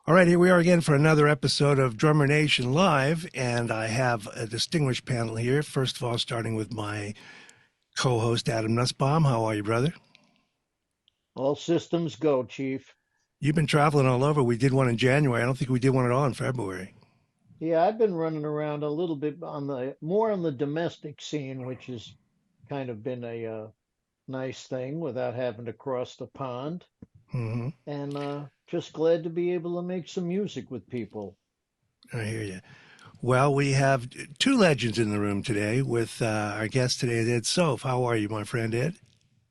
All right, here we are again for another episode of Drummer Nation Live, and I have a distinguished panel here. First of all, starting with my co-host Adam Nussbaum. How are you, brother? All systems go, Chief. You've been traveling all over. We did one in January. I don't think we did one at all in February. Yeah, I've been running around a little bit on the more on the domestic scene, which has kind of been a nice thing without having to cross the pond. Hmm. And just glad to be able to make some music with people. I hear you. Well, we have two legends in the room today with our guest today, Ed Soph. How are you, my friend Ed?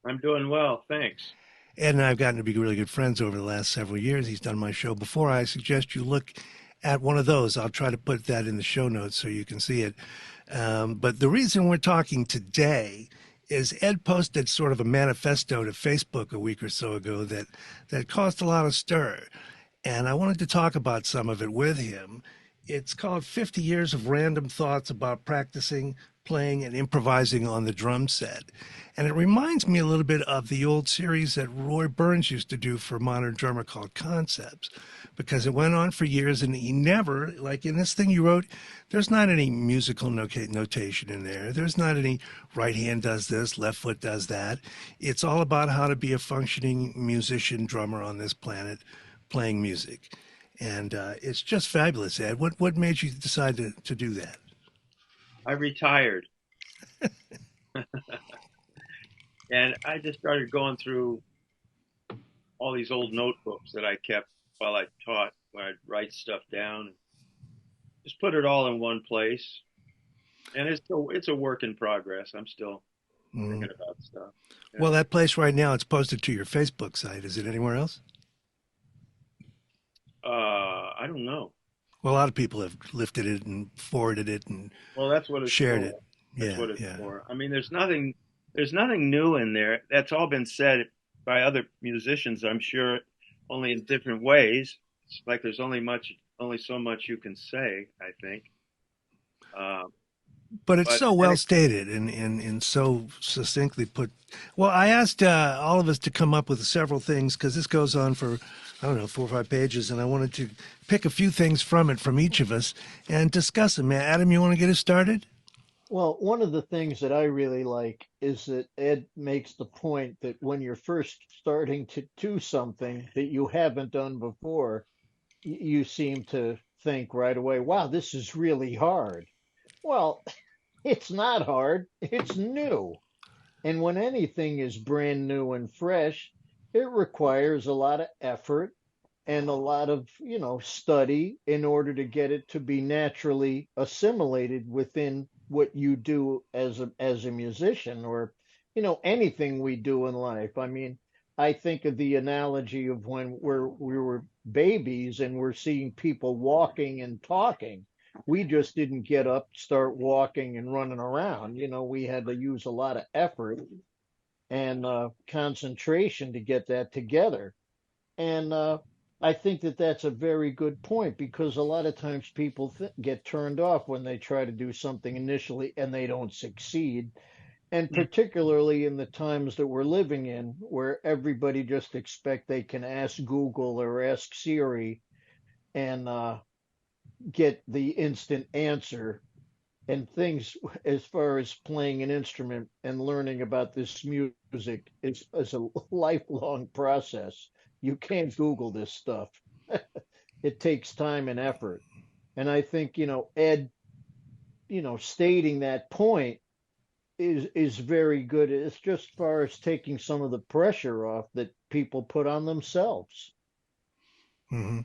I'm doing well, thanks. Ed and I have gotten to be really good friends over the last several years. He's done my show before. I suggest you look at one of those. I'll try to put that in the show notes so you can see it. But the reason we're talking today is Ed posted sort of a manifesto to Facebook a week or so ago that caused a lot of stir. And I wanted to talk about some of it with him. It's called 50 Years of Random Thoughts About Practicing, Playing, and Improvising on the Drum Set. And it reminds me a little bit of the old series that Roy Burns used to do for Modern Drummer called Concepts, because it went on for years and he never, like in this thing you wrote, there's not any musical notation in there. There's not any right hand does this, left foot does that. It's all about how to be a functioning musician drummer on this planet playing music. And it's just fabulous, Ed. What made you decide to do that? I retired and I just started going through all these old notebooks that I kept while I taught, where I'd write stuff down, just put it all in one place. And it's a work in progress. I'm still Mm. thinking about stuff. Well, Yeah. that place right now, it's posted to your Facebook site. Is it anywhere else? I don't know. Well, a lot of people have lifted it and forwarded it and Well, that's what it's shared it. for. That's Yeah, what it's yeah. for. I mean, there's nothing new in there. That's all been said by other musicians, I'm sure, only in different ways. It's like there's only so much you can say, I think. Uh, But it's but so and well it, stated and so succinctly put. Well, I asked all of us to come up with several things because this goes on for, I don't know, 4 or 5 pages, and I wanted to pick a few things from it from each of us and discuss them. Adam, you want to get us started? Well, one of the things that I really like is that Ed makes the point that when you're first starting to do something that you haven't done before, you seem to think right away, wow, this is really hard. Well, it's not hard, it's new. And when anything is brand new and fresh, it requires a lot of effort and a lot of, study in order to get it to be naturally assimilated within what you do as a musician or, anything we do in life. I mean, I think of the analogy of when we were babies and we're seeing people walking and talking. We just didn't get up, start walking and running around. We had to use a lot of effort and concentration to get that together. And I think that that's a very good point because a lot of times people get turned off when they try to do something initially and they don't succeed. And particularly in the times that we're living in, where everybody just expect they can ask Google or ask Siri and get the instant answer and things as far as playing an instrument and learning about this music is a lifelong process. You can't Google this stuff. It takes time and effort. And I think, Ed, stating that point is very good. It's just far as taking some of the pressure off that people put on themselves. Hmm.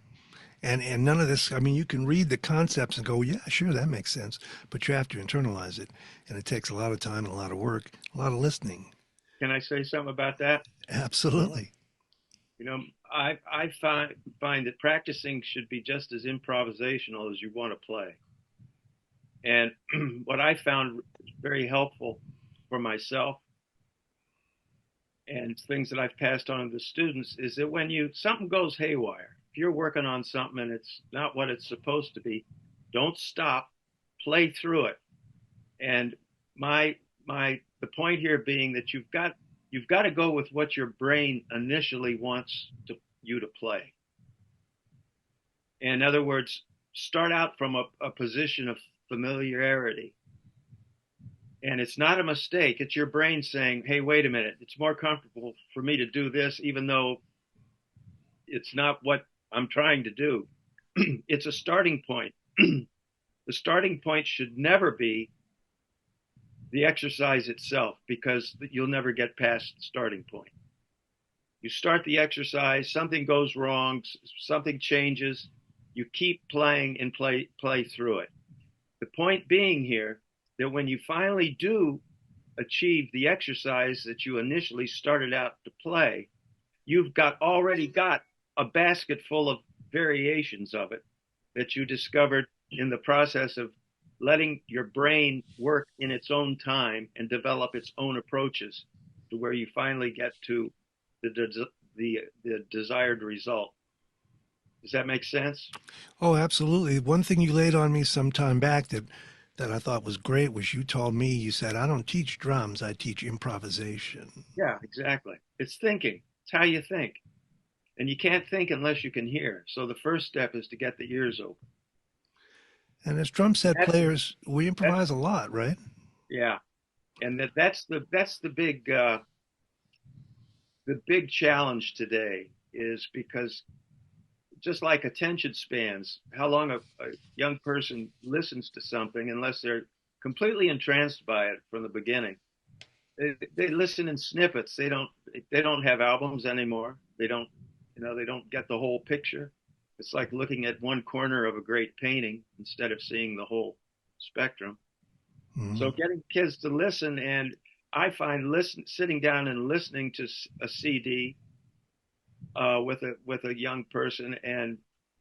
And none of this. I mean, you can read the concepts and go, yeah, sure, that makes sense, but you have to internalize it, and it takes a lot of time and a lot of work, a lot of listening. can I say something about that? Absolutely. You know, I find that practicing should be just as improvisational as you want to play. And what I found very helpful for myself and things that I've passed on to the students is that when you something goes haywire, if you're working on something and it's not what it's supposed to be, don't stop, play through it. And my the point here being that you've got to go with what your brain initially wants you to play. In other words, start out from a position of familiarity. And it's not a mistake. It's your brain saying, hey, wait a minute. It's more comfortable for me to do this, even though it's not what I'm trying to do. It's a starting point. The starting point should never be the exercise itself, because you'll never get past the starting point. You start the exercise, something goes wrong, something changes, you keep playing and play through it. The point being here that when you finally do achieve the exercise that you initially started out to play, you've already got a basket full of variations of it that you discovered in the process of letting your brain work in its own time and develop its own approaches to where you finally get to the desired result. Does that make sense? Oh, absolutely. One thing you laid on me some time back that I thought was great was you told me, you said, I don't teach drums, I teach improvisation. Yeah, exactly. It's thinking. It's how you think. And you can't think unless you can hear. So the first step is to get the ears open. And as drum set That's players, we that's improvise a lot, right? yeah. And that's the big challenge today, is because just like attention spans, how long a young person listens to something, unless they're completely entranced by it from the beginning. They listen in snippets. They don't have albums anymore. They don't get the whole picture. It's like looking at one corner of a great painting instead of seeing the whole spectrum. So Mhm. getting kids to listen, and I find sitting down and listening to a CD with a young person and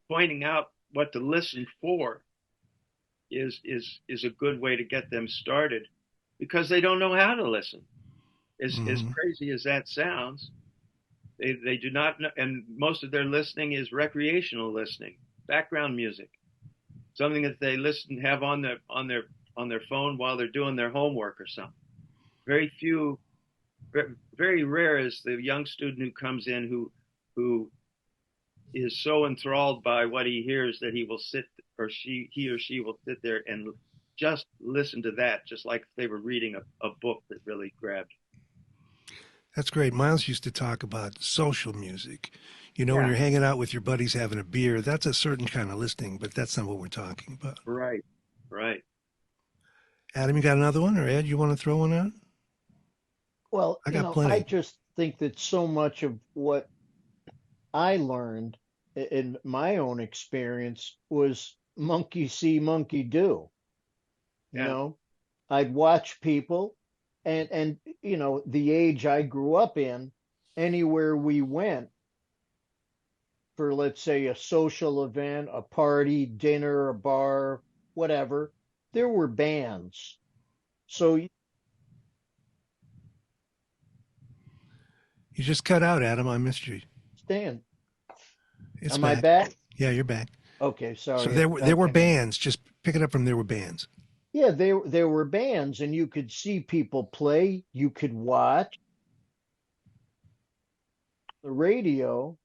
pointing out what to listen for is a good way to get them started, because they don't know how to listen. As Mhm. crazy as that sounds, they do not know, and most of their listening is recreational listening, background music, something that they have on their phone while they're doing their homework or something. Very few, very rare is the young student who comes in who is so enthralled by what he hears that he or she will sit there and just listen to that, just like if they were reading a book that really grabbed. That's great. Miles used to talk about social music. You know, when Yeah, you're hanging out with your buddies having a beer, that's a certain kind of listening, but that's not what we're talking about. right, right. Adam, you got another one? Or Ed, you want to throw one out? Well, I got I plenty. just think that so much of what I learned in my own experience was monkey see, monkey do. You Yeah, know, I'd watch people, and the age I grew up in, anywhere we went for, let's say, a social event, a party, dinner, a bar, whatever, there were bands. So, You just cut out, Adam. I missed you. Stan, It's am I back. back? Yeah, you're back. Okay, So sorry, there were bands. Just pick it up from there were bands. yeah, there were bands, and you could see people play. You could watch the radio.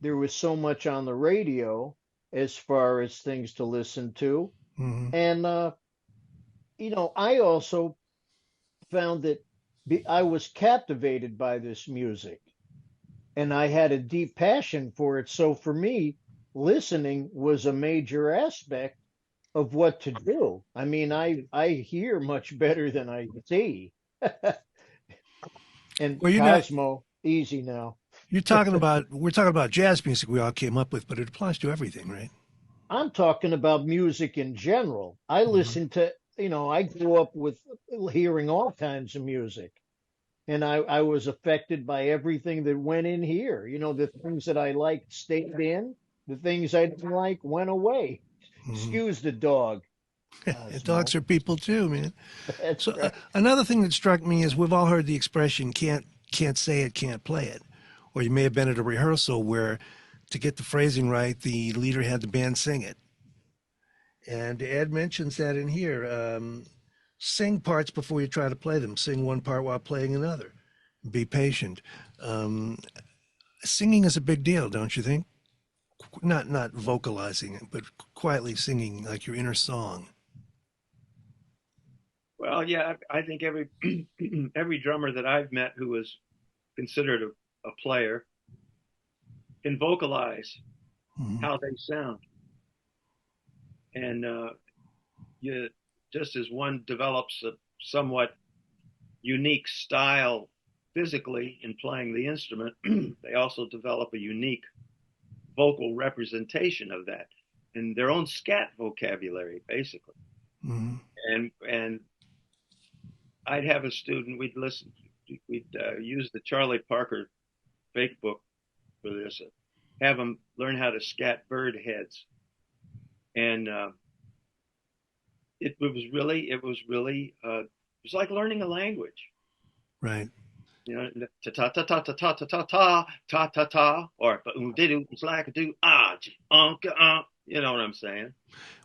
There was so much on the radio as far as things to listen to. Hmm. And, I also found that I was captivated by this music and I had a deep passion for it. So for me, listening was a major aspect of what to do. I mean, I hear much better than I see. And Well, Cosmo, easy now. you're talking about we're talking about jazz music we all came up with, but it applies to everything, right? I'm talking about music in general. I Hmm. listen to, I grew up with hearing all kinds of music. And I was affected by everything that went in here. The things that I liked stayed in, the things I didn't like went away. Hmm. Excuse the dog, Dogs Cosmo. are people too, man. That's So right. another thing that struck me is we've all heard the expression "can't say it, can't play it," or you may have been at a rehearsal where, to get the phrasing right, the leader had the band sing it. And Ed mentions that in here. Sing parts before you try to play them. Sing one part while playing another. Be patient. Um, Singing is a big deal, don't you think? not vocalizing it, but quietly singing like your inner song. Well, yeah, I think every every drummer that I've met who is considered a player can vocalize Hmm. how they sound, and you just as one develops a somewhat unique style physically in playing the instrument, they also develop a unique vocal representation of that in their own scat vocabulary, basically. Hmm. And I'd have a student, we'd use the Charlie Parker fake book for this, have them learn how to scat bird heads, and it was like learning a language. Right. You know, ta ta ta ta ta ta ta ta ta ta ta ta, or do slack do you know what I'm saying?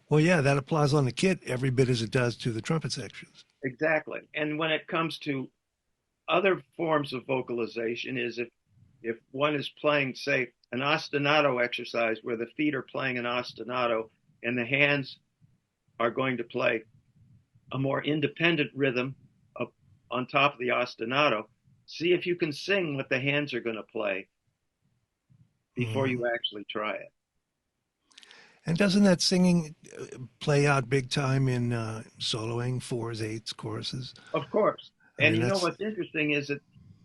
Well, yeah, that applies on the kit every bit as it does to the trumpet sections. Exactly. And when it comes to other forms of vocalization, is if one is playing, say, an ostinato exercise where the feet are playing an ostinato and the hands are going to play a more independent rhythm up on top of the ostinato, see if you can sing what the hands are going to play before Hmm. you actually try it. And doesn't that singing play out big time in soloing, fours, eights, choruses? Of course. I And mean, you know that's what's interesting is that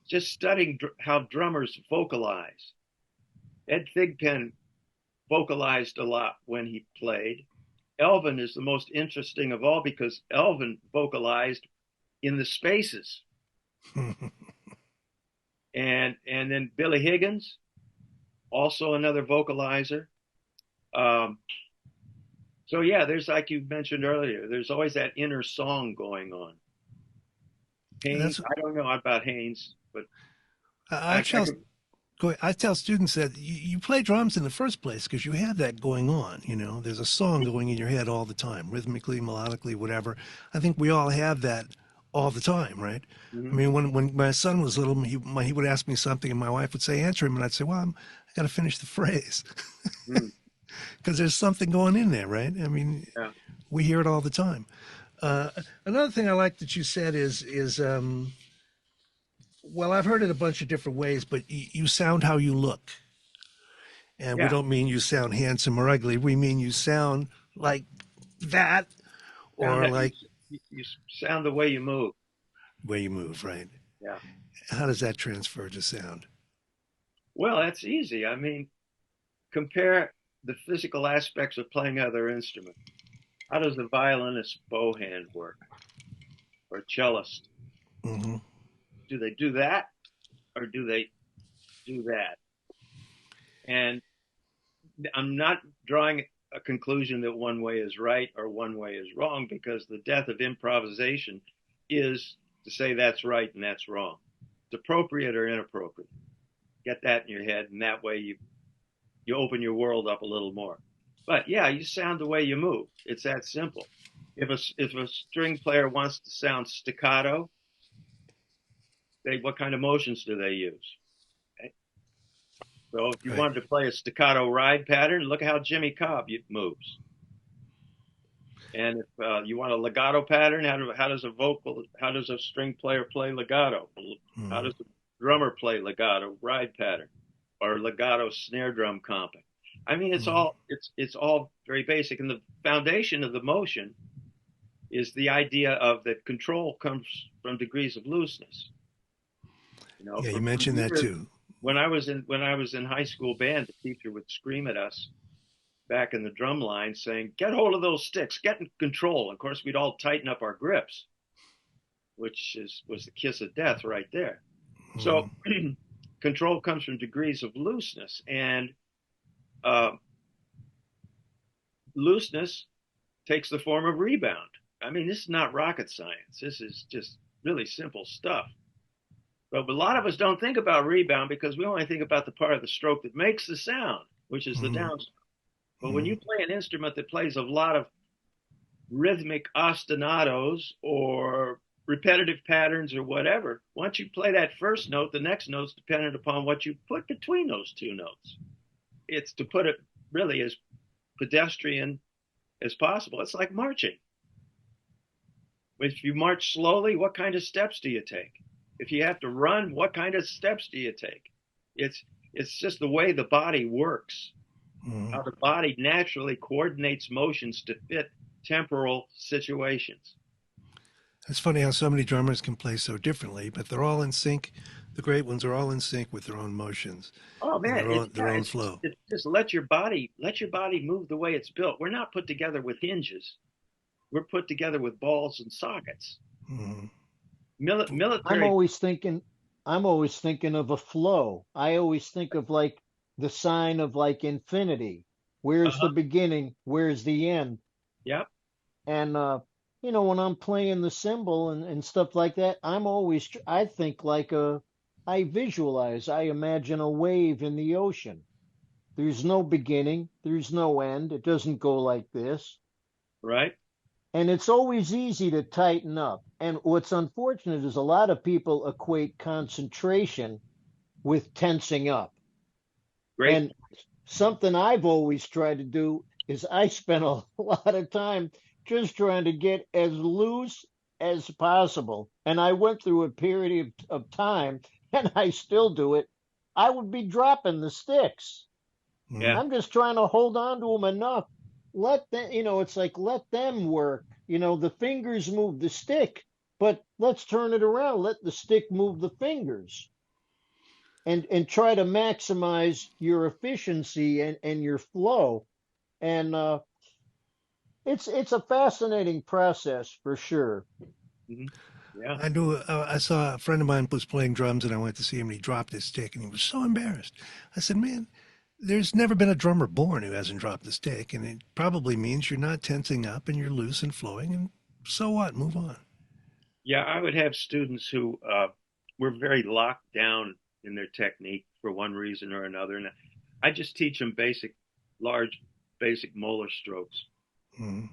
just studying how drummers vocalize. Ed Thigpen vocalized a lot when he played. Elvin is the most interesting of all because Elvin vocalized in the spaces. And then Billy Higgins, also another vocalizer. Um, so yeah, there's like you mentioned earlier, there's always that inner song going on. Haynes, that's I don't know about Haynes, but I I tell could, I tell students that you play drums in the first place because you have that going on. You know, there's a song going in your head all the time, rhythmically, melodically, whatever. I think we all have that all the time, right? I mhm, mean, when my son was little, he would ask me something, and my wife would say, "Answer him," and I'd say, "Well, I got to finish the phrase," mhm, because there's something going in there, right? I mean, yeah, we hear it all the time. Uh, Another thing I like that you said is well, I've heard it a bunch of different ways, but you sound how you look. And we yeah. don't mean you sound handsome or ugly. We mean you sound like that Sound or that like you sound the way you move. way you move, right? Yeah. How does that transfer to sound? Well, that's easy. I mean, compare the physical aspects of playing other instruments. How does the violinist bow hand work or cellist? Hmm. Do they do that or do they do that? And I'm not drawing a conclusion that one way is right or one way is wrong because the death of improvisation is to say that's right and that's wrong. It's appropriate or inappropriate. Get that in your head, and that way you open your world up a little more. But yeah, you sound the way you move. It's that simple. If a string player wants to sound staccato, what kind of motions do they use? Okay. So if you Right. wanted to play a staccato ride pattern, look at how Jimmy Cobb moves. And if you want a legato pattern, how does a string player play legato? How Hmm. does a drummer play legato ride pattern or legato snare drum comping? I mean, Hmm. it's all very basic, and the foundation of the motion is the idea of that control comes from degrees of looseness. You know, Yeah, you for mentioned that years too. when I was in high school band, the teacher would scream at us back in the drum line saying, "Get hold of those sticks, get in control." Of course, we'd all tighten up our grips, was the kiss of death right there. Hmm. So control comes from degrees of looseness, and uh, looseness takes the form of rebound. I mean, this is not rocket science. This is just really simple stuff. But a lot of us don't think about rebound because we only think about the part of the stroke that makes the sound, which is the Hmm. downstroke. But when Hmm. you play an instrument that plays a lot of rhythmic ostinatos or repetitive patterns or whatever, once you play that first note, the next note's dependent upon what you put between those two notes. It's to put it really as pedestrian as possible. It's like marching. If you march slowly, what kind of steps do you take? If you have to run, what kind of steps do you take? It's it's just the way the body works, Mhm. how the body naturally coordinates motions to fit temporal situations. It's funny how so many drummers can play so differently, but they're all in sync. The great ones are all in sync with their own motions Oh and man, it's their yeah, own flow. it's just let your body move the way it's built. We're not put together with hinges. We're put together with balls and sockets. Mhm. I'm Military. always thinking, I'm always thinking of a flow. I always think of like the sign of like infinity. Where's the Uh-huh. beginning? Where's the end? Yep. And when I'm playing the cymbal and stuff like that, I think like I visualize, I imagine a wave in the ocean. There's no beginning, there's no end. It doesn't go like this. Right. And it's always easy to tighten up. And what's unfortunate is a lot of people equate concentration with tensing up. Great. And something I've always tried to do is I spend a lot of time just trying to get as loose as possible. And I went through a period of time, and I still do it. I would be dropping the sticks. Yeah. Mhm. I'm just trying to hold on to them enough. Let them, it's like let them work. The fingers move the stick, but let's turn it around. Let the stick move the fingers and try to maximize your efficiency and your flow. And it's a fascinating process for sure. Hmm. Yeah. I knew I saw a friend of mine was playing drums, and I went to see him, and he dropped his stick, and he was so embarrassed. I said, "Man, there's never been a drummer born who hasn't dropped the stick, and it probably means you're not tensing up and you're loose and flowing, and so what? Move on." Yeah. I would have students who were very locked down in their technique for one reason or another, and I just teach them large, basic molar strokes, Mhm.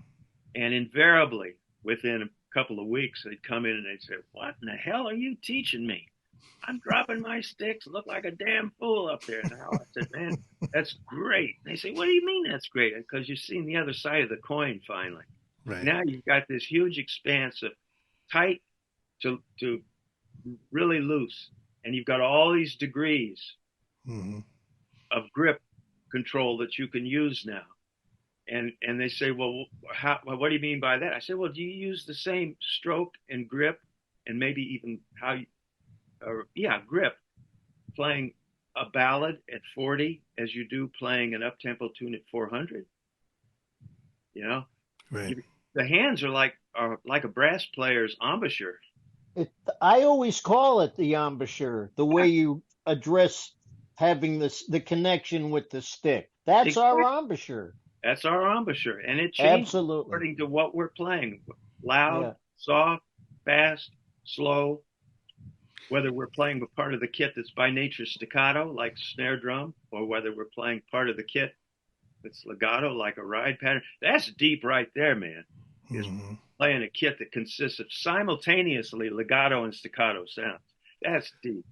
and invariably within a couple of weeks they'd come in and they'd say, "What in the hell are you teaching me? I'm dropping my sticks, look like a damn fool up there now." I said, "Man, that's great." They say, "What do you mean that's great?" Because you've seen the other side of the coin finally. Right. Now you've got this huge expanse of tight to really loose, and you've got all these degrees Mhm. of grip control that you can use now. And they say, "Well, what do you mean by that?" I say, "Well, do you use the same stroke and grip, and maybe even how you, or yeah, grip, playing a ballad at 40 as you do playing an up-tempo tune at 400? You know, Right. you, the hands are like a brass player's embouchure. It, I always call it the embouchure, the way Yeah, you address having the connection with the stick. That's our exactly. embouchure. That's our embouchure, and it changes Absolutely. according to what we're playing. Loud, Yeah. soft, fast, slow. Whether we're playing a part of the kit that's by nature staccato, like snare drum, or whether we're playing part of the kit that's legato, like a ride pattern. That's deep right there, man. Is Mhm. playing a kit that consists of simultaneously legato and staccato sounds. That's deep.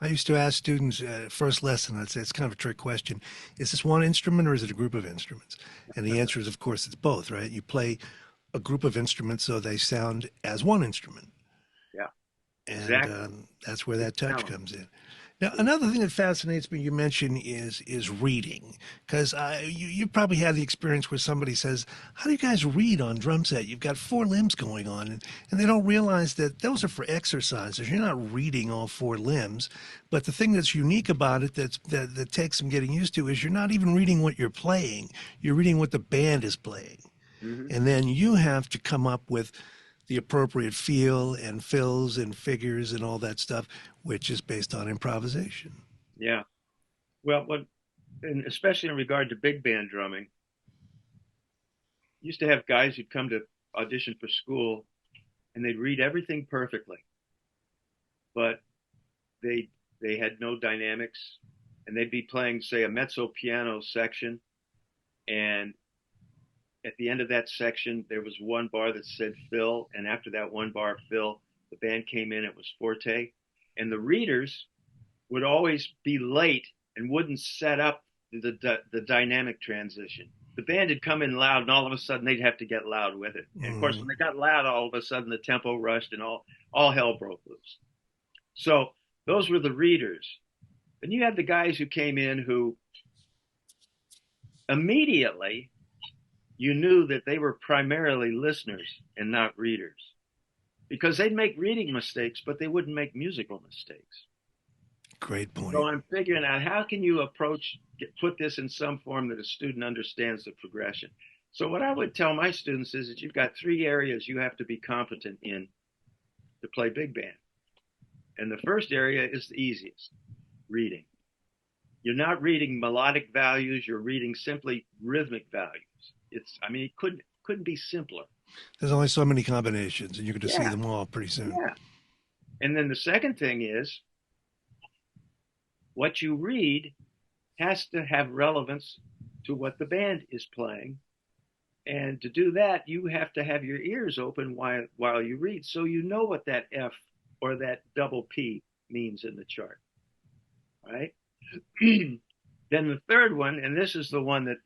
I used to ask students first lesson, I'd say it's kind of a trick question. Is this one instrument or is it a group of instruments? And the answer is, of course, it's both, right? You play a group of instruments so they sound as one instrument. Yeah, And exactly. that's where Big that touch challenge. comes in. Now, Big. another thing that fascinates me, you mentioned, is reading, because you probably had the experience where somebody says, "How do you guys read on drum set? You've got four limbs going on," and they don't realize that those are for exercises. You're not reading all four limbs, but the thing that's unique about it that takes some getting used to is you're not even reading what you're playing. You're reading what the band is playing. Hmm. And then you have to come up with the appropriate feel and fills and figures and all that stuff, which is based on improvisation. Yeah. Well, and especially in regard to big band drumming, used to have guys who'd come to audition for school and they'd read everything perfectly, but they they had no dynamics, and they'd be playing, say, a mezzo piano section, and at the end of that section there was one bar that said fill, and after that one bar fill, the band came in, it was forte, and the readers would always be late and wouldn't set up the dynamic transition. The band would come in loud, and all of a sudden they'd have to get loud with it. And of course, when they got loud, all of a sudden the tempo rushed, and all hell broke loose. So those were the readers. Then you had the guys who came in who immediately you knew that they were primarily listeners and not readers, because they'd make reading mistakes, but they wouldn't make musical mistakes. Great point. So I'm figuring out, how can you put this in some form that a student understands the progression. So what I would tell my students is that you've got 3 areas you have to be competent in to play big band. And the first area is the easiest, reading. You're not reading melodic values, you're reading simply rhythmic values. It couldn't be simpler. There's only so many combinations, and you're going to see Yeah. them all pretty soon. Yeah. And then the second thing is, what you read has to have relevance to what the band is playing. And to do that, you have to have your ears open while you read, so you know what that F or that double P means in the chart, right? Then the third one, and this is the one that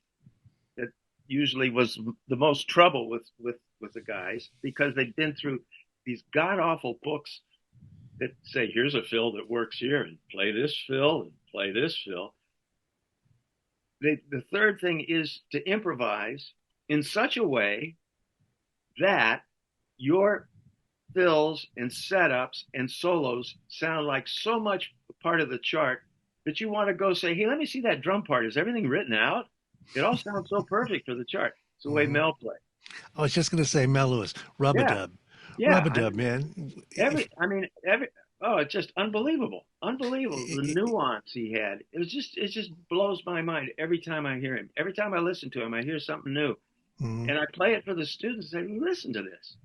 usually was the most trouble with the guys, because they've been through these god-awful books that say, here's a fill that works here, and play this fill, and play this fill. The third thing is to improvise in such a way that your fills and setups and solos sound like so much part of the chart that you want to go say, hey, let me see that drum part. Is everything written out? It all sounds so perfect for the chart. It's the way Mel played. I was just going to say Mel Lewis, rub-a-dub. Yeah. Rub-a-dub, man. It's just unbelievable. The nuance he had. It just blows my mind every time I hear him. Every time I listen to him, I hear something new. And I play it for the students and say, listen to this.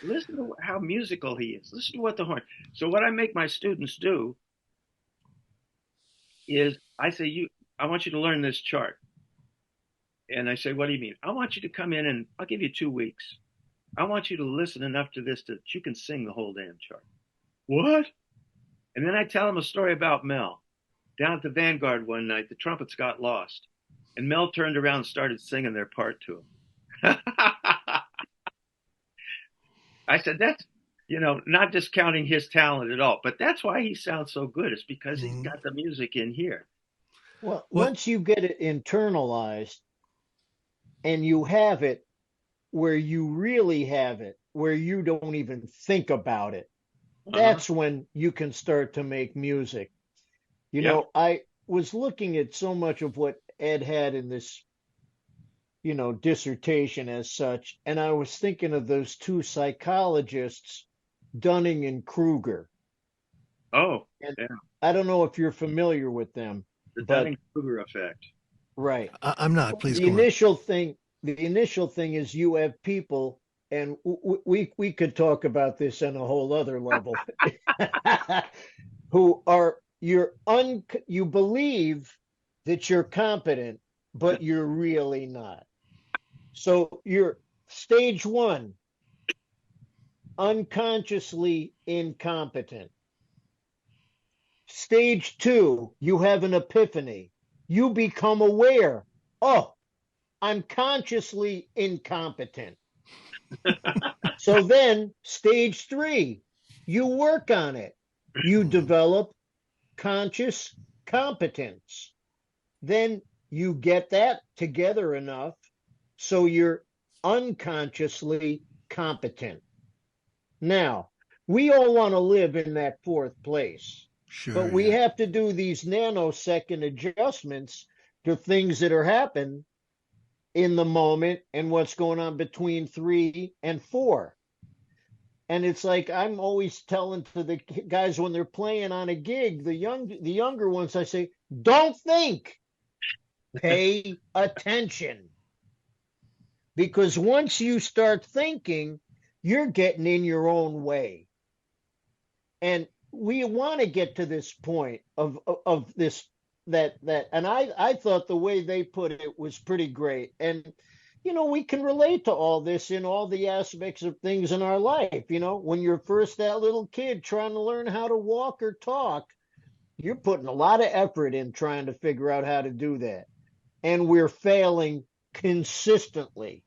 Listen to how musical he is. Listen to what the horn. So what I make my students do is I say, I want you to learn this chart. And I say, what do you mean? I want you to come in and I'll give you 2 weeks. I want you to listen enough to this that you can sing the whole damn chart. What? And then I tell them a story about Mel. Down at the Vanguard one night, the trumpets got lost. And Mel turned around and started singing their part to him. I said, that's, not discounting his talent at all, but that's why he sounds so good. It's because he's got the music in here. Well, once you get it internalized and you have it where you really have it, where you don't even think about it, that's when you can start to make music. I was looking at so much of what Ed had in this, dissertation as such, and I was thinking of those 2 psychologists, Dunning and Kruger. Oh, and yeah. I don't know if you're familiar with them. The Dunning-Kruger effect. Right. I'm not. Please the go on. The initial thing is you have people, and we could talk about this on a whole other level, who are you believe that you're competent, but you're really not. So you're stage 1, unconsciously incompetent. Stage 2, you have an epiphany. You become aware. Oh, I'm consciously incompetent. So then stage 3, you work on it. You develop conscious competence. Then you get that together enough so you're unconsciously competent. Now, we all want to live in that 4th place. Sure, but we have to do these nanosecond adjustments to things that are happening in the moment and what's going on between 3 and 4. And it's like I'm always telling to the guys when they're playing on a gig, the younger ones, I say, don't think, pay attention. Because once you start thinking, you're getting in your own way. And we want to get to this point of this, that, and I thought the way they put it was pretty great. And, we can relate to all this in all the aspects of things in our life. When you're first that little kid trying to learn how to walk or talk, you're putting a lot of effort in trying to figure out how to do that. and we're failing consistently,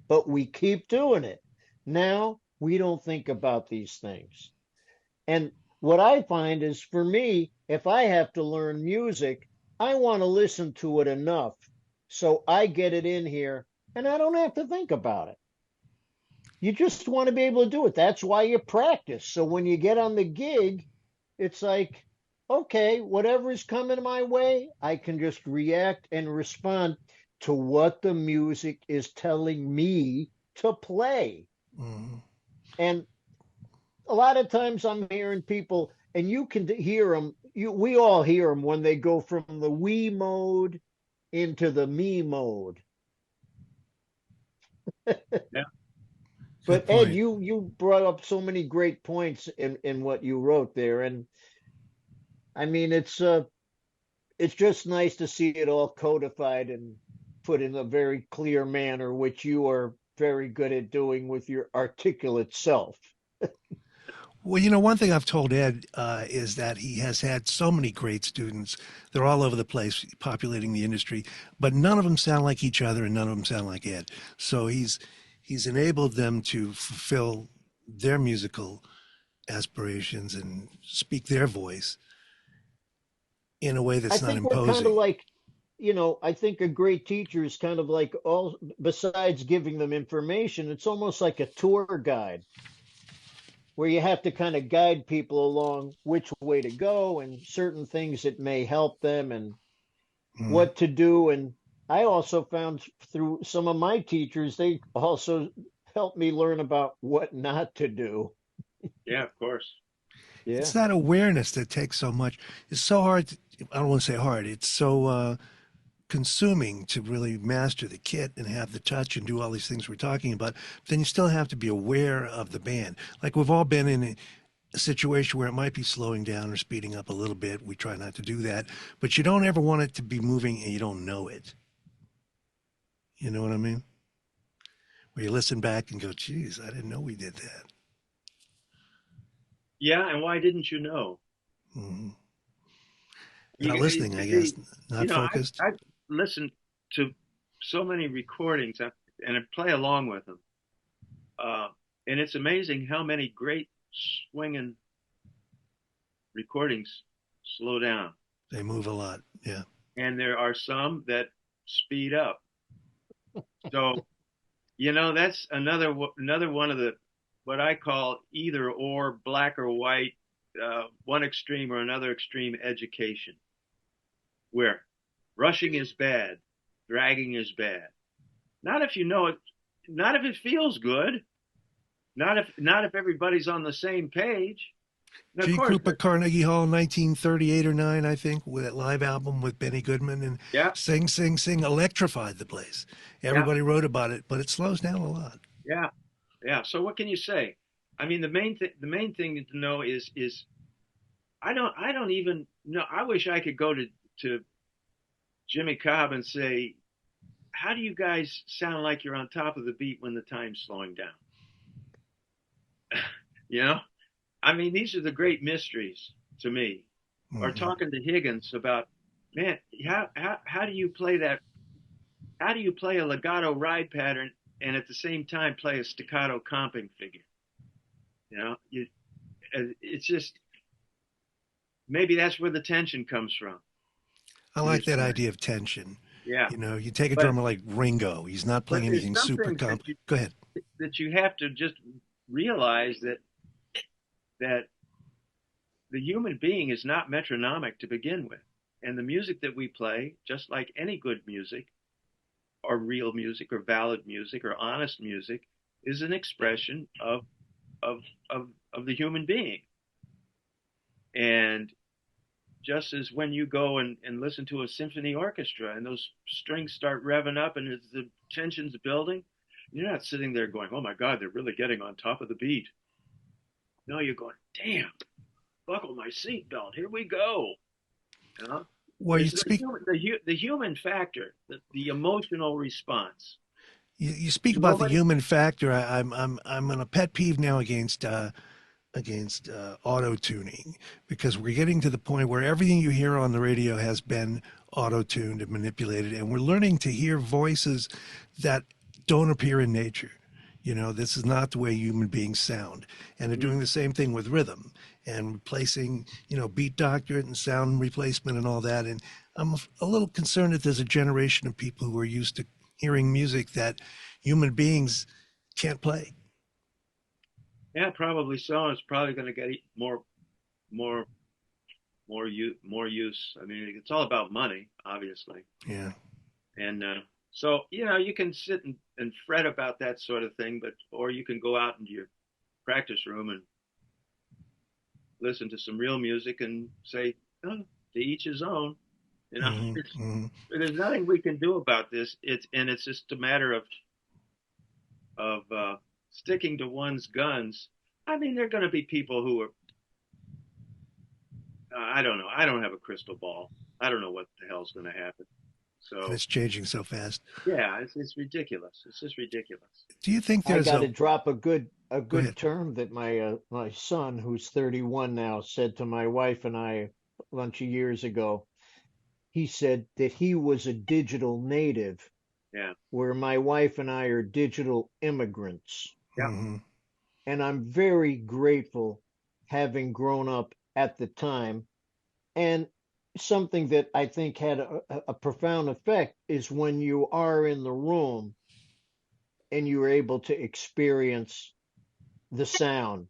but we keep doing it. Now we don't think about these things. And what I find is for me, if I have to learn music, I want to listen to it enough so I get it in here and I don't have to think about it. You just want to be able to do it. That's why you practice. So when you get on the gig, it's like, okay, whatever's coming my way, I can just react and respond to what the music is telling me to play. Mhm. And a lot of times I'm hearing people, and you can hear them, we all hear them when they go from the we mode into the me mode. Yeah. Good But Ed, point. you brought up so many great points in what you wrote there, and I mean it's just nice to see it all codified and put in a very clear manner, which you are very good at doing with your articulate self. Well, one thing I've told Ed is that he has had so many great students. They're all over the place, populating the industry, but none of them sound like each other, and none of them sound like Ed. So he's enabled them to fulfill their musical aspirations and speak their voice in a way I that's not think we're kind of imposing. like, I think a great teacher is kind of like all besides giving them information, it's almost like a tour guide where you have to kind of guide people along which way to go and certain things that may help them and Mm. what to do. And I also found through some of my teachers, they also helped me learn about what not to do. Yeah, of course. Yeah. It's that awareness that takes so much. It's so hard. I don't want to say hard. It's so consuming to really master the kit and have the touch and do all these things we're talking about. But then you still have to be aware of the band. Like we've all been in a situation where it might be slowing down or speeding up a little bit. We try not to do that, but you don't ever want it to be moving and you don't know it. You know what I mean? Where you listen back and go, geez, I didn't know we did that. Yeah, and why didn't you know? Hmm. Not You listening, I guess. see, Not focused. I've listened to so many recordings and I play along with them. Uh, and it's amazing how many great swinging recordings slow down. They move a lot. Yeah. And there are some that speed up. So, that's another one of the what I call either or black or white, one extreme or another extreme education, where rushing is bad, dragging is bad. Not if you know it, not if it feels good, not if everybody's on the same page. And of G course, Group at Carnegie Hall, 1938 or 9, I think, with that live album with Benny Goodman and yeah, Sing, Sing, Sing electrified the place. yeah, Everybody wrote about it, but it slows down a lot. yeah, yeah. So what can you say? I mean, the main thing to know is I don't even know. I wish I could go to Jimmy Cobb and say, how do you guys sound like you're on top of the beat when the time's slowing down? You know, I mean, these are the great mysteries to me. Or Hmm. talking to Higgins about, man, how do you play that? How do you play a legato ride pattern and at the same time play a staccato comping figure? It's just maybe that's where the tension comes from. I You're like that saying, idea of tension. yeah, You take a but drummer like Ringo, he's not but playing there's anything some super things comp. Go ahead. that you have to just realize that the human being is not metronomic to begin with. And the music that we play, just like any good music, or real music, or valid music, or honest music, is an expression of of the human being. And just as when you go and listen to a symphony orchestra and those strings start revving up and as the tension's building, you're not sitting there going, "Oh my God, they're really getting on top of the beat." No, you're going, "Damn, buckle my seatbelt. Here we go." You know? Well, you It's the speak human, the human factor, the emotional response. you speak about the Nobody, human factor. I'm on a pet peeve now against auto tuning because we're getting to the point where everything you hear on the radio has been auto-tuned and manipulated, and we're learning to hear voices that don't appear in nature. You know, this is not the way human beings sound. And they're Mm. doing the same thing with rhythm and replacing, you know, beat doctorate and sound replacement and all that. And I'm a little concerned that there's a generation of people who are used to hearing music that human beings can't play. Yeah, probably so. It's probably going to get more, more use. I mean, it's all about money, obviously, Yeah. and so you know you can sit and fret about that sort of thing, but or you can go out into your practice room and listen to some real music and say, oh, to each his own. You know, Hmm. Hmm. there's nothing we can do about this. It's just a matter of sticking to one's guns. I mean, there are going to be people who are. I don't know. I don't have a crystal ball. I don't know what the hell's going to happen. And So it's changing so fast. yeah, it's ridiculous. It's just ridiculous. Do you think I there's got to a, drop a go good ahead. term that my son, who's 31 now, said to my wife and I a bunch of years ago. He said that he was a digital native, Yeah, where my wife and I are digital immigrants. yeah, Hmm. And I'm very grateful having grown up at the time. And something that I think had a profound effect is when you are in the room and you're able to experience the sound.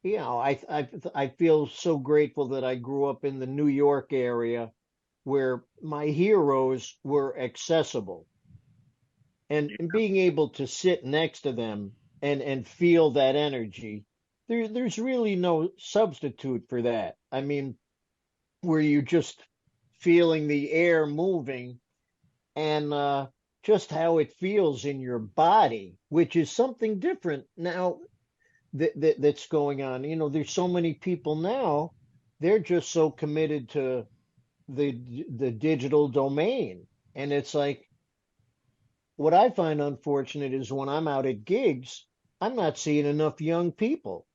You know, I feel so grateful that I grew up in the New York area where my heroes were accessible, and yeah. being able to sit next to them and feel that energy. There's really no substitute for that. I mean, where you just feeling the air moving, and just how it feels in your body, which is something different now that's going on. You know, there's so many people now, they're just so committed to the digital domain. And it's like, what I find unfortunate is when I'm out at gigs, I'm not seeing enough young people.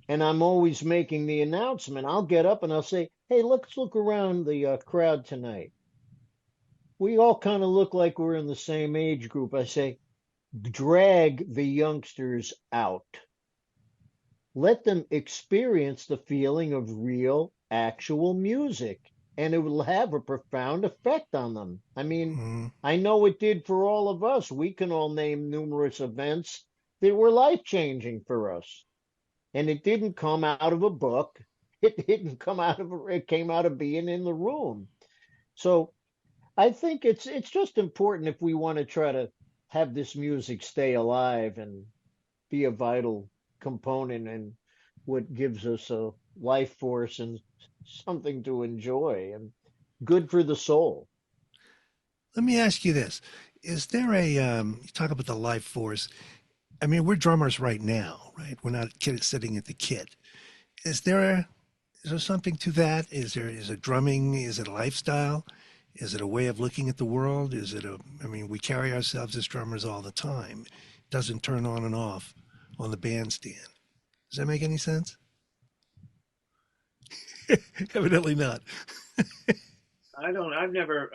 And I'm always making the announcement. I'll get up and I'll say, hey, let's look around the crowd tonight. We all kind of look like we're in the same age group. I say, drag the youngsters out. Let them experience the feeling of real, actual music, and it will have a profound effect on them. I mean, Hmm. I know it did for all of us. We can all name numerous events that were life changing for us. And it didn't come out of a book. It didn't come out of it came out of being in the room. So I think it's just important, if we want to try to have this music stay alive and be a vital component and what gives us a life force and something to enjoy and good for the soul. Let me ask you this. Is there a, you talk about the life force. I mean, we're drummers right now, right? We're not sitting at the kit. Is there a, is there something to that? Is it drumming? Is it a lifestyle? Is it a way of looking at the world? Is it a, I mean, we carry ourselves as drummers all the time. It doesn't turn on and off on the bandstand. Does that make any sense? Evidently not. I don't. I've never.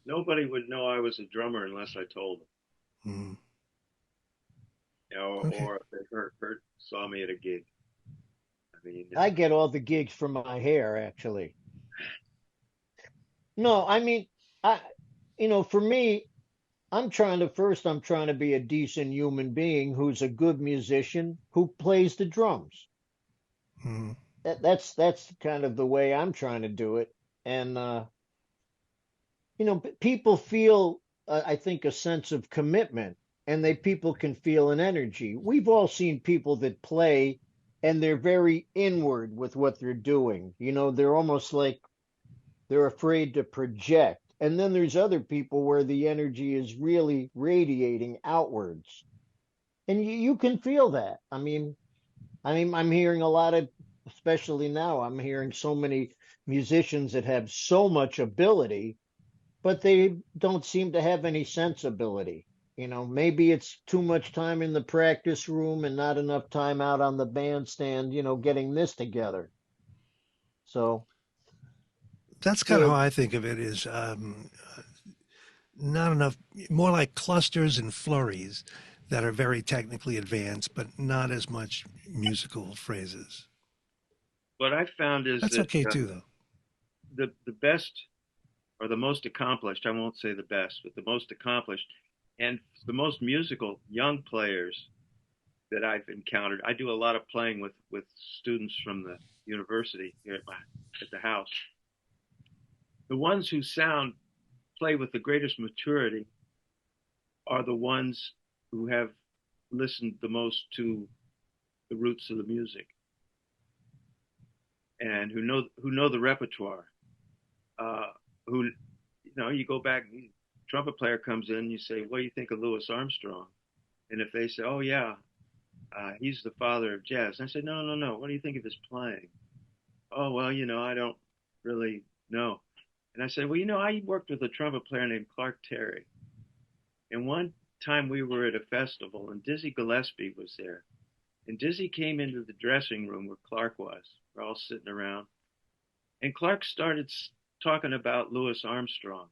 Nobody would know I was a drummer unless I told them. Mm, You know, okay. or if they saw me at a gig. I mean, I get all the gigs from my hair, actually. No, I mean, I, for me, I'm trying to be a decent human being who's a good musician who plays the drums. Mm, That's kind of the way I'm trying to do it. And people feel, I think, a sense of commitment, and people can feel an energy. We've all seen people that play, and they're very inward with what they're doing. They're almost like they're afraid to project. And then there's other people where the energy is really radiating outwards, and you can feel that. I mean, I'm hearing a lot of, especially now, I'm hearing so many musicians that have so much ability, but they don't seem to have any sensibility. Maybe it's too much time in the practice room and not enough time out on the bandstand, getting this together. So That's kind of how Good. I think of it. Is not enough, more like clusters and flurries that are very technically advanced, but not as much musical phrases. What I found is That's that okay too, though. the best or the most accomplished, I won't say the best, but the most accomplished and the most musical young players that I've encountered. I do a lot of playing with students from the university here at the house. The ones who play with the greatest maturity are the ones who have listened the most to the roots of the music and who know the repertoire. Who you go back, trumpet player comes in, you say, "What do you think of Louis Armstrong?" And if they say, "Oh yeah, he's the father of jazz," and I said, "No, no, no. What do you think of his playing?" "Oh well, I don't really know." And I said, "Well, I worked with a trumpet player named Clark Terry, and one time we were at a festival, and Dizzy Gillespie was there, and Dizzy came into the dressing room where Clark was. We're all sitting around, and Clark started talking about Louis Armstrong."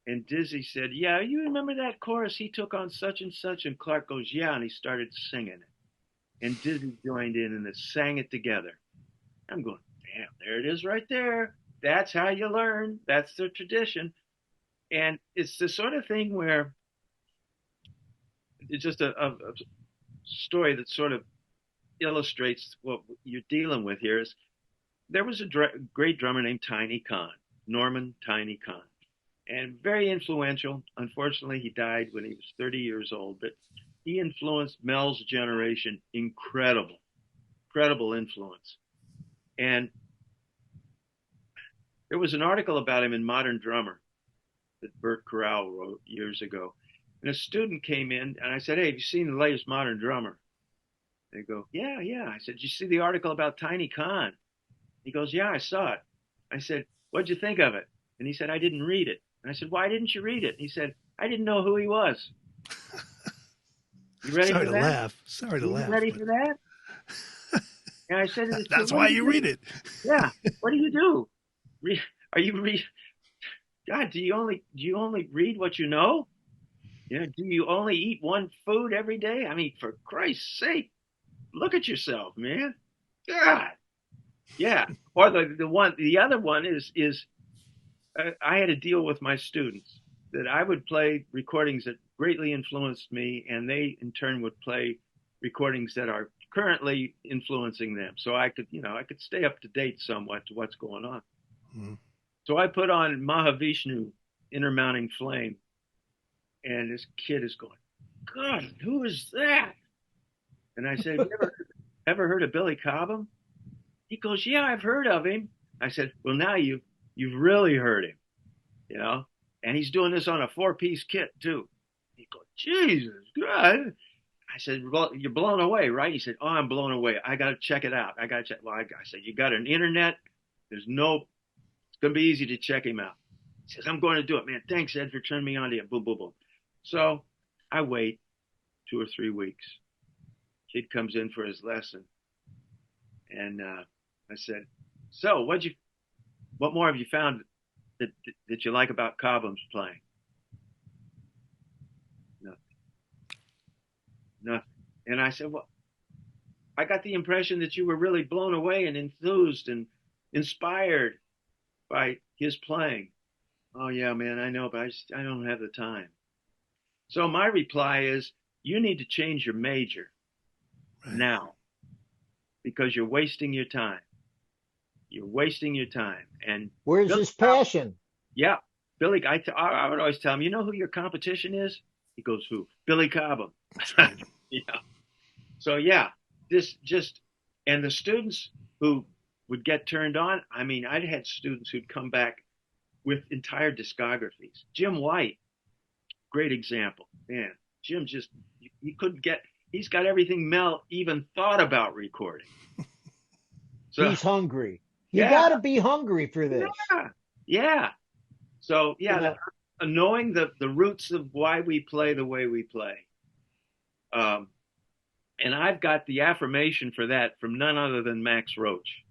And Dizzy said, "Yeah, you remember that chorus he took on such and such?" And Clark goes, "Yeah," and he started singing it. And Dizzy joined in and they sang it together. I'm going, damn, there it is right there. That's how you learn. That's the tradition. And it's the sort of thing where it's just a story that sort of illustrates what you're dealing with here. Is there was a great drummer named Tiny Khan, Norman Tiny Khan, and very influential. Unfortunately, he died when he was 30 years old, but he influenced Mel's generation. Incredible influence. And there was an article about him in Modern Drummer that Bert Corral wrote years ago. And a student came in and I said, "Hey, have you seen the latest Modern Drummer?" They go, "Yeah, yeah." I said, "Did you see the article about Tiny Khan?" He goes, "Yeah, I saw it." I said, "What'd you think of it?" And he said, "I didn't read it." And I said, "Why didn't you read it?" And he said, "I didn't know who he was." You ready Sorry for to that? laugh. Sorry to You laugh, ready but for that? And I said to the kid, that's "What why do you you read do?" it. Yeah. "What do you do? Are you read? God, do you only read what you know? Yeah. Do you only eat one food every day? I mean, for Christ's sake, look at yourself, man. God." Yeah. Or the other one is I had to deal with my students that I would play recordings that greatly influenced me, and they in turn would play recordings that are currently influencing them. So I could stay up to date somewhat to what's going on. Mhm. So I put on Mahavishnu, Intermounting Flame, and this kid is going, "God, who is that?" And I said, "Have you ever heard of Billy Cobham?" He goes, "Yeah, I've heard of him." I said, "Well, now you've really heard him, you know." And he's doing this on a four-piece kit too. He goes, "Jesus God." I said, "Well, you're blown away, right?" He said, "Oh, I'm blown away. I got to check it out. I got to check." Well, I said, "You got an internet? It's going to be easy to check him out." He says, "I'm going to do it, man. Thanks, Ed, for turning me on to you." Boom, boom, boom. So I wait 2 or 3 weeks. Kid comes in for his lesson. And I said, "So, what more have you found that you like about Cobham's playing?" Nothing, nothing. And I said, "Well, I got the impression that you were really blown away and enthused and inspired by his playing." "Oh yeah, man, I know, but I don't have the time." So my reply is, you need to change your major Right. now because you're wasting your time. You're wasting your time. And Where's Billy his Cobham, passion? yeah, Billy, I would always tell him, "You know who your competition is?" He goes, "Who?" "Billy Cobham." That's right. Yeah. So yeah, this just and the students who would get turned on. I mean, I'd had students who'd come back with entire discographies. Jim White, great example. Man, Jim just he couldn't get. He's got everything Mel even thought about recording. So He's hungry. You yeah, got to be hungry for this. yeah, yeah. So You yeah, know, knowing the roots of why we play the way we play. Um, and I've got the affirmation for that from none other than Max Roach.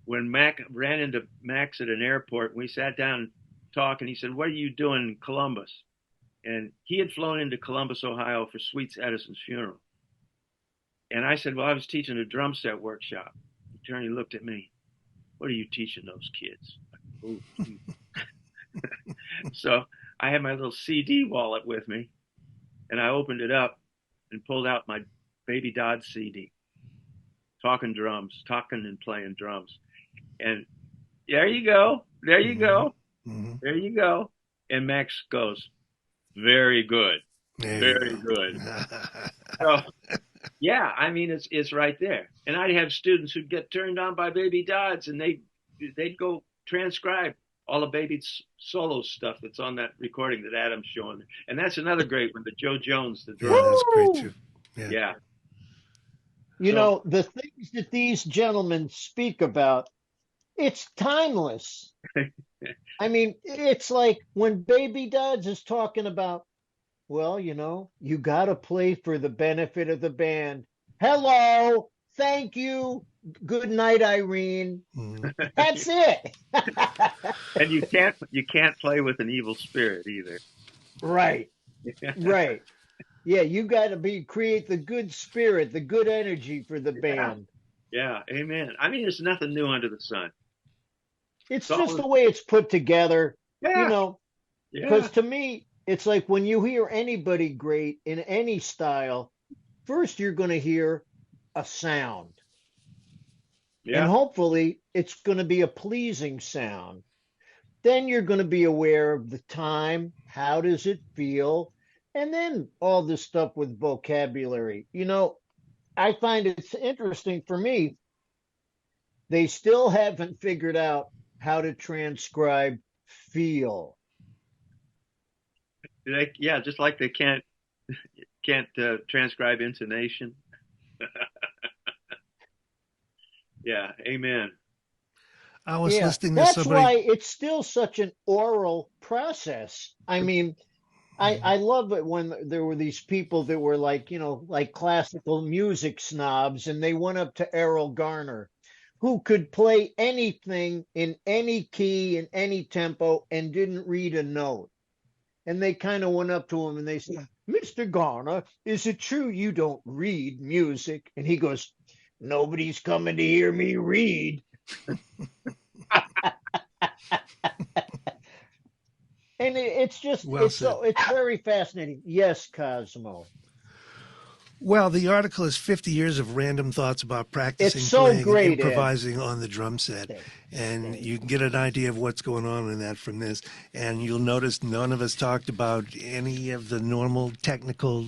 when Mac ran into Max at an airport, we sat down and talked, and he said, "What are you doing in Columbus?" And he had flown into Columbus, Ohio for Sweets Edison's funeral. And I said, "Well, I was teaching a drum set workshop." He turned and looked at me. "What are you teaching those kids?" Ooh. So I had my little CD wallet with me, and I opened it up and pulled out my Baby Dodd CD, talking drums, talking and playing drums. And there you go. There you Mm-hmm. go. Mm-hmm. There you go. And Max goes, "Very good. There you Very good." go. So yeah, I mean it's right there. And I'd have students who'd get turned on by Baby Dodds, and they'd go transcribe all the Baby's solo stuff that's on that recording that Adam's showing. And that's another great one, the Joe Jones, the Yeah, drummer. that's great Woo! too. Yeah. Yeah. You So know, the things that these gentlemen speak about, it's timeless. I mean, it's like when Baby Dodds is talking about, well, you got to play for the benefit of the band. Hello, thank you, good night, Irene. Mm-hmm. That's it. and you can't play with an evil spirit either. Right, right. Yeah, you got to create the good spirit, the good energy for the Yeah. band. Yeah. Amen. I mean, there's nothing new under the sun. It's It's just all the way it's put together, you yeah. know, Yeah. because to me, it's like when you hear anybody great in any style, first you're going to hear a sound. And Yeah. hopefully it's going to be a pleasing sound. Then you're going to be aware of the time. How does it feel? And then all this stuff with vocabulary. I find it's interesting for me. They still haven't figured out how to transcribe feel. Yeah, just like they can't transcribe intonation. Yeah, amen. I was Yeah, listening to that's somebody. why it's still such an oral process. I mean, I love it when there were these people that were like, like classical music snobs, and they went up to Errol Garner, who could play anything in any key, in any tempo, and didn't read a note. And they kind of went up to him and they said, "Mr. Garner, is it true you don't read music?" And he goes, "Nobody's coming to hear me read." And it's just Well said. it's very fascinating. Yes, Cosmo. Well, the article is 50 years of random thoughts about It's practicing, so playing, and great, Ed. improvising on the drum set. Thanks. And Thanks. you can get an idea of what's going on in that from this. And you'll notice none of us talked about any of the normal technical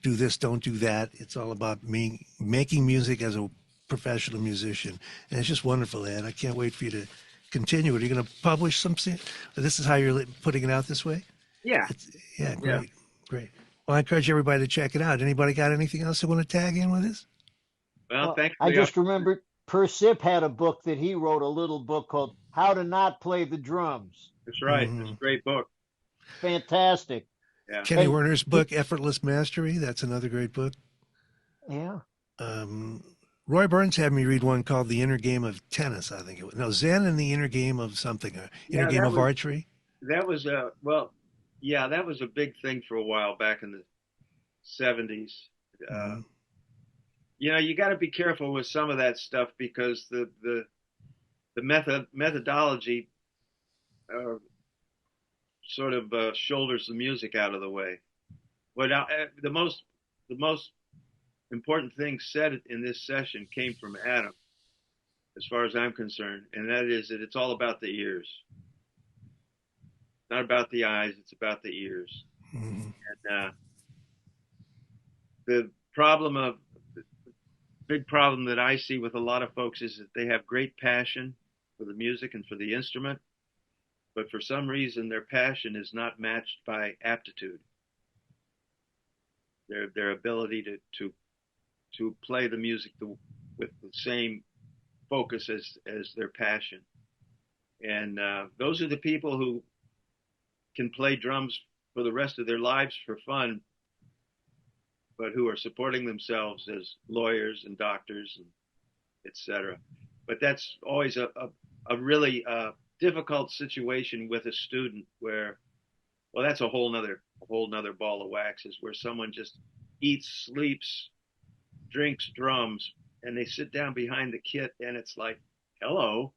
do this, don't do that. It's all about me making music as a professional musician. And it's just wonderful, Ed. I can't wait for you to continue it. Are you going to publish something? This is how you're putting it out this way? Yeah, Yeah, yeah. great, great. Well, I encourage everybody to check it out. Anybody got anything else they want to tag in with this? Well, Well, thanks for I the just opportunity. remembered Persip had a book that he wrote, a little book called How to Not Play the Drums. That's right. It's Mm-hmm. a great book. Fantastic. Yeah. Kenny And Werner's book, Effortless Mastery. That's another great book. yeah. Um, Roy Burns had me read one called The Inner Game of Tennis, I think it was. No, Zen and the Inner Game of something, Inner Yeah, Game of Archery. that was a well, yeah, that was a big thing for a while back in the 70s. Uh, Mm-hmm. you got to be careful with some of that stuff because the methodology uh, sort of shoulders the music out of the way. But the most important thing said in this session came from Adam, as far as I'm concerned, and that is that it's all about the ears, not about the eyes. It's about the ears. Mm-hmm. And the problem of the big problem that I see with a lot of folks is that they have great passion for the music and for the instrument, but for some reason their passion is not matched by aptitude. Their ability to play the music with the same focus as their passion. And those are the people who can play drums for the rest of their lives for fun, but who are supporting themselves as lawyers and doctors and etc. But that's always a really difficult situation with a student where, well, that's a whole nother ball of wax, is where someone just eats, sleeps, drinks, drums, and they sit down behind the kit, and it's like, hello,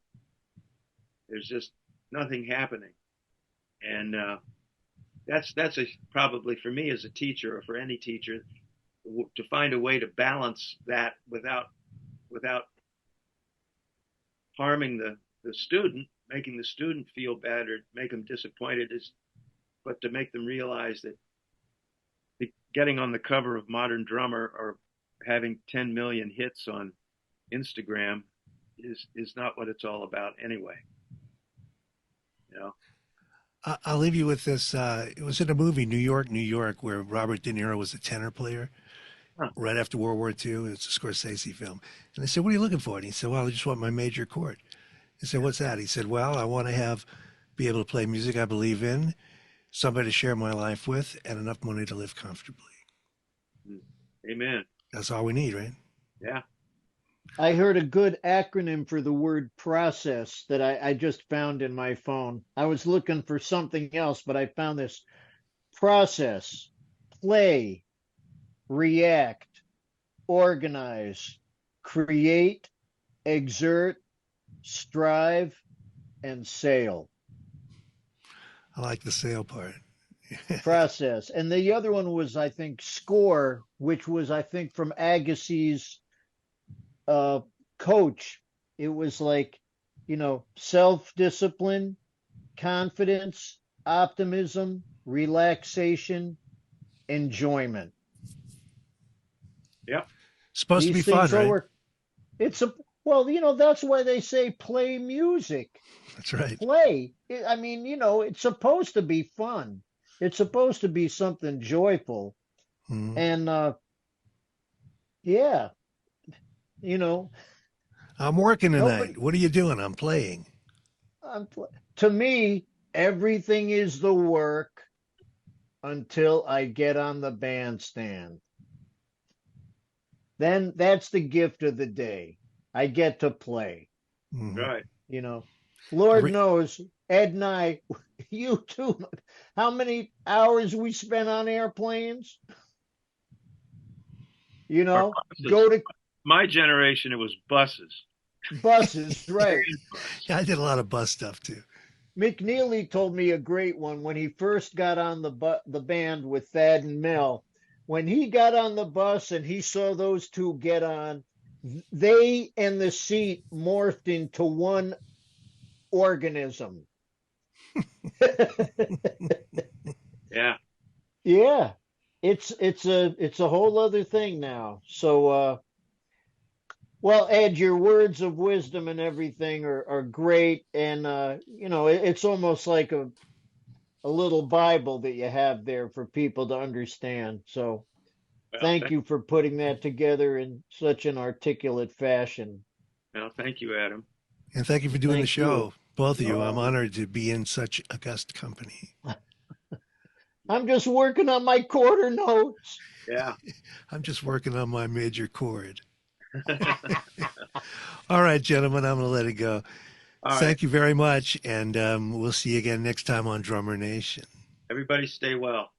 there's just nothing happening. And that's probably for me as a teacher, or for any teacher, to find a way to balance that without harming the student, making the student feel bad or make them disappointed, but to make them realize that getting on the cover of Modern Drummer or having 10 million hits on Instagram is not what it's all about anyway. You know? I'll leave you with this. It was in a movie, New York, New York, where Robert De Niro was a tenor player Huh. right after World War II. It's a Scorsese film. And they said, "What are you looking for?" And he said, "Well, I just want my major chord." He said, "What's that?" He said, "Well, I want to be able to play music I believe in, somebody to share my life with, and enough money to live comfortably." Amen. That's all we need, right? Yeah. I heard a good acronym for the word process that I just found in my phone. I was looking for something else, but I found this: process, play, react, organize, create, exert, strive, and sail. I like the sale part. Process. And the other one was, I think, score, which was, I think, from Agassi's coach. It was like, self-discipline, confidence, optimism, relaxation, enjoyment. Yep. Supposed to be These fun, things all right? work. Well, that's why they say play music. That's right. Play. I mean, it's supposed to be fun. It's supposed to be something joyful. Mhm. And yeah, you know, I'm working tonight. nobody. What are you doing? I'm playing. To me, everything is the work until I get on the bandstand. Then that's the gift of the day. I get to play. Mhm. Right. You know, Lord Every, knows, Ed and I, you too, how many hours we spent on airplanes? Or Go buses. to My generation, it was buses. buses, right? Train bus. yeah, I did a lot of bus stuff too. McNeely told me a great one when he first got on the band with Thad and Mel. When he got on the bus and he saw those two get on, they and the seat morphed into one organism. Yeah. Yeah, it's a whole other thing now. So well, Ed, your words of wisdom and everything are great, and it's almost like a little Bible that you have there for people to understand. So Well, thank you for putting that together in such an articulate fashion. thank you, Adam. And thank you for doing the Thank you. show, both of you. I'm Oh, honored to be in such august company. I'm just working on my quarter notes. Yeah. I'm just working on my major chord. All right, gentlemen, I'm going to let it go. All right. Thank you very much, and we'll see you again next time on Drummer Nation. Everybody stay well.